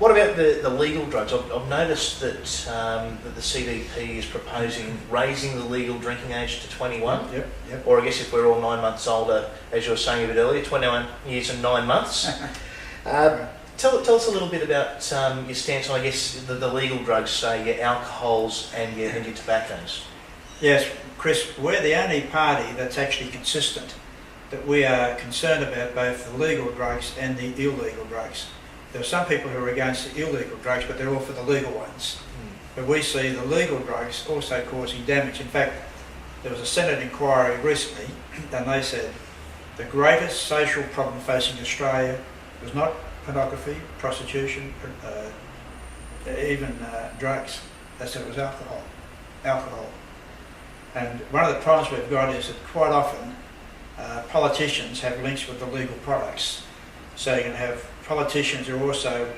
What about the legal drugs? I've noticed that that the CDP is proposing raising the legal drinking age to 21. Yep. Or I guess if we're all 9 months older, as you were saying a bit earlier, 21 years and 9 months. Tell us a little bit about your stance on, I guess, the legal drugs, say your alcohols and your tobaccos. Yes, Chris, we're the only party that's actually consistent, that we are concerned about both the legal drugs and the illegal drugs. There are some people who are against the illegal drugs, but they're all for the legal ones. But we see the legal drugs also causing damage. In fact, there was a Senate inquiry recently, and they said the greatest social problem facing Australia was not pornography, prostitution, even drugs. They said it was alcohol. And one of the problems we've got is that quite often politicians have links with the legal products. So you can have politicians who are also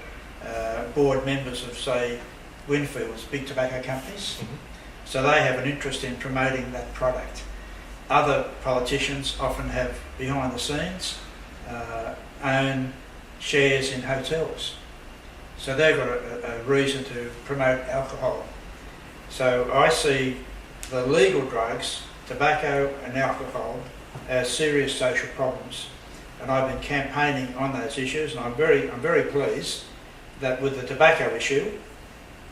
board members of, say, Winfield's, big tobacco companies. So they have an interest in promoting that product. Other politicians often have, behind the scenes, own shares in hotels. So they've got a reason to promote alcohol. So I see the legal drugs, tobacco and alcohol, as serious social problems. And I've been campaigning on those issues, and I'm very pleased that with the tobacco issue,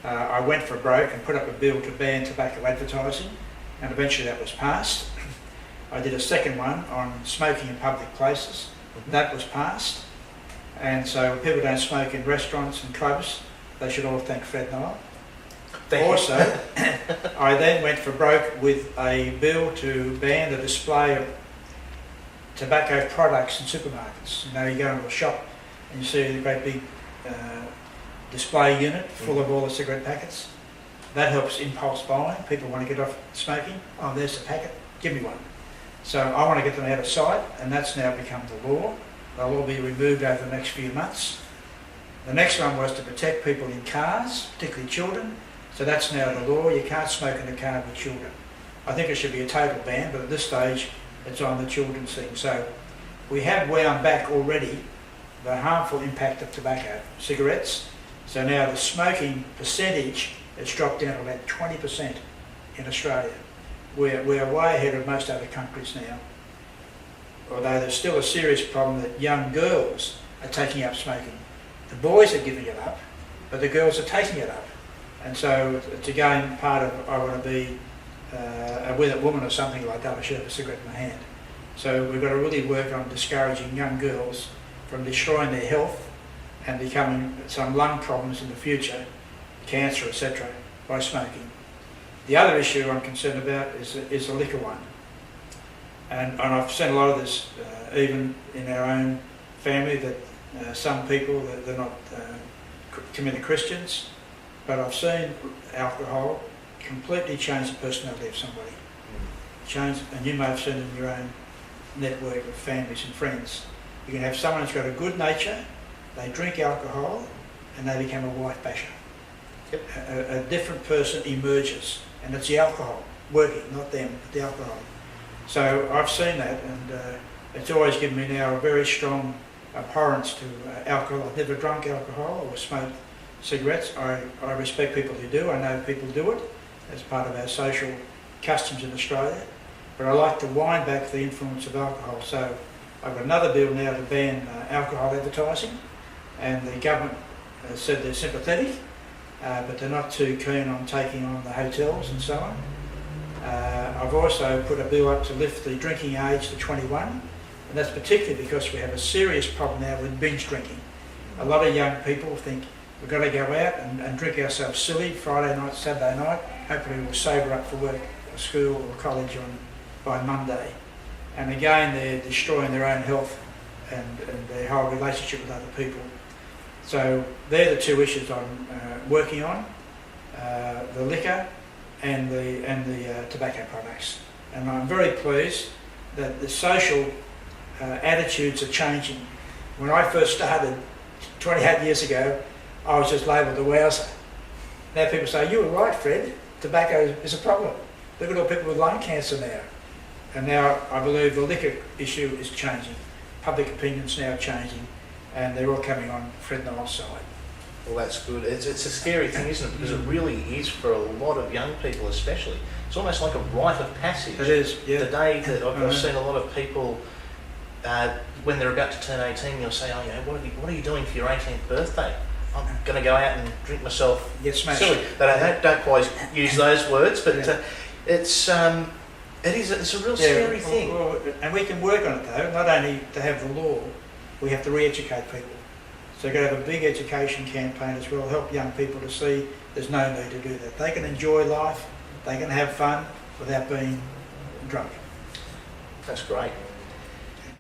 I went for broke and put up a bill to ban tobacco advertising, and eventually that was passed. I did a second one on smoking in public places. That was passed. And so if people don't smoke in restaurants and clubs, they should all thank Fred Nile. Also, I then went for broke with a bill to ban the display of tobacco products in supermarkets. You know, you go into a shop and you see a great big display unit full of all the cigarette packets. That helps impulse buying. People want to get off smoking. Oh, there's the packet, give me one. So I want to get them out of sight, and that's now become the law. They'll all be removed over the next few months. The next one was to protect people in cars, particularly children. So that's now the law. You can't smoke in a car with children. I think it should be a total ban, but at this stage it's on the children's thing. So we have wound back already the harmful impact of tobacco, cigarettes. So now the smoking percentage has dropped down to about 20% in Australia. We're way ahead of most other countries now. Although there's still a serious problem that young girls are taking up smoking. The boys are giving it up, but the girls are taking it up. And so it's again part of, I want to be a with a woman or something like that, I should have a cigarette in my hand. So we've got to really work on discouraging young girls from destroying their health and becoming some lung problems in the future, cancer, etc., by smoking. The other issue I'm concerned about is the liquor one. And I've seen a lot of this even in our own family, that some people, they're not committed Christians, but I've seen alcohol completely change the personality of somebody. And you may have seen it in your own network of families and friends. You can have someone who's got a good nature, they drink alcohol, and they become a wife basher. Yep. A different person emerges, and it's the alcohol working, not them, but the alcohol. So I've seen that, and it's always given me now a very strong abhorrence to alcohol. I've never drunk alcohol or smoked cigarettes. I respect people who do. I know people do it as part of our social customs in Australia. But I like to wind back the influence of alcohol. So I've got another bill now to ban alcohol advertising, and the government has said they're sympathetic, but they're not too keen on taking on the hotels and so on. I've also put a bill up to lift the drinking age to 21, and that's particularly because we have a serious problem now with binge drinking. A lot of young people think we've got to go out and drink ourselves silly Friday night, Saturday night. Hopefully we'll sober up for work or school or college by Monday. And again, they're destroying their own health and their whole relationship with other people. So they're the two issues I'm working on, the liquor and the tobacco products. And I'm very pleased that the social attitudes are changing. When I first started 28 years ago, I was just labelled a wowser. Now people say, you were right, Fred, tobacco is a problem. Look at all people with lung cancer now. And now I believe the liquor issue is changing. Public opinion's now changing, and they're all coming on Fred Nile's side. Well, that's good. It's a scary thing, isn't it? Because it really is for a lot of young people, especially. It's almost like a rite of passage. It is, yeah. The day that I've seen a lot of people, when they're about to turn 18, they'll say, "Oh, what are you doing for your 18th birthday?" I'm going to go out and drink myself Get smashed. silly. But don't quite use those words. But it's a real scary thing. Well, and we can work on it though. Not only to have the law, we have to re-educate people. So we've got to have a big education campaign as well, help young people to see there's no need to do that. They can enjoy life, they can have fun without being drunk. That's great.